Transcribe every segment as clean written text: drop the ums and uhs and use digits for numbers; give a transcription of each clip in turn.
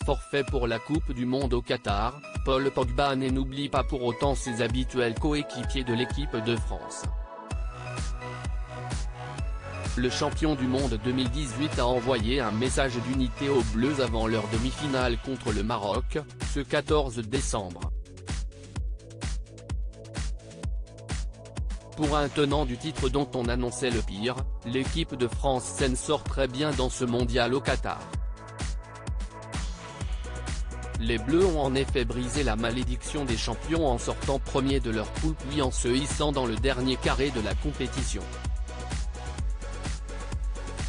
forfait pour la Coupe du Monde au Qatar, Paul Pogba n'oublie pas pour autant ses habituels coéquipiers de l'équipe de France. Le champion du monde 2018 a envoyé un message d'unité aux Bleus avant leur demi-finale contre le Maroc, ce 14 décembre. Pour un tenant du titre dont on annonçait le pire, l'équipe de France s'en sort très bien dans ce mondial au Qatar. Les Bleus ont en effet brisé la malédiction des champions en sortant premier de leur poule puis en se hissant dans le dernier carré de la compétition.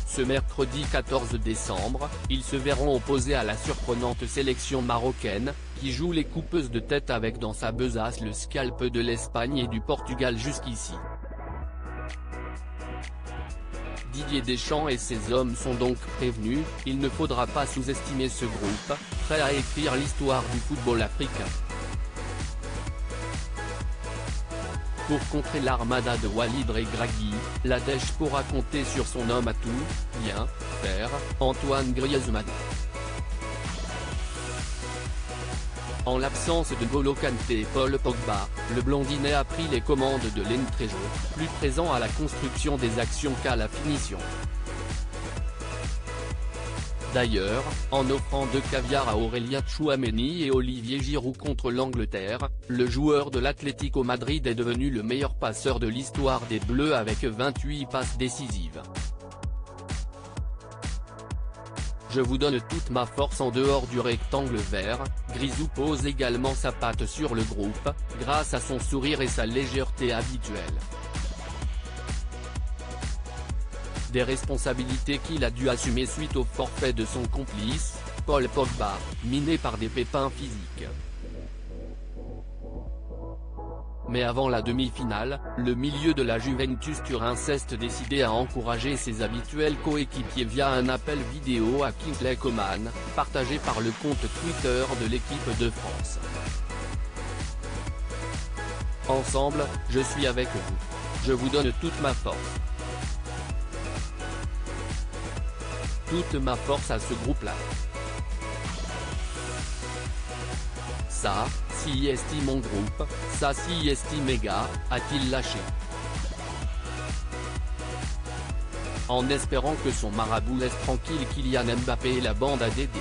Ce mercredi 14 décembre, ils se verront opposés à la surprenante sélection marocaine, qui joue les coupeuses de tête avec dans sa besace le scalp de l'Espagne et du Portugal jusqu'ici. Didier Deschamps et ses hommes sont donc prévenus, il ne faudra pas sous-estimer ce groupe, prêt à écrire l'histoire du football africain. Pour contrer l'armada de Walid Regragui, la Dèche pourra compter sur son homme à tout bien faire, Antoine Griezmann. En l'absence de N'Golo Kanté et Paul Pogba, le blondinet a pris les commandes de l'Entrejo, plus présent à la construction des actions qu'à la finition. D'ailleurs, en offrant 2 caviars à Aurélien Tchouaméni et Olivier Giroud contre l'Angleterre, le joueur de l'Atlético Madrid est devenu le meilleur passeur de l'histoire des Bleus avec 28 passes décisives. Je vous donne toute ma force en dehors du rectangle vert, Grisou pose également sa patte sur le groupe, grâce à son sourire et sa légèreté habituelle. Des responsabilités qu'il a dû assumer suite au forfait de son complice, Paul Pogba, miné par des pépins physiques. Mais avant la demi-finale, le milieu de la Juventus Turin s'est décidé à encourager ses habituels coéquipiers via un appel vidéo à Kingsley Coman, partagé par le compte Twitter de l'équipe de France. Ensemble, je suis avec vous. Je vous donne toute ma force. Toute ma force à ce groupe-là. Ça, si estime mon groupe, ça si estime mes gars, a-t-il lâché. En espérant que son marabout laisse tranquille Kylian Mbappé et la bande à Dédé.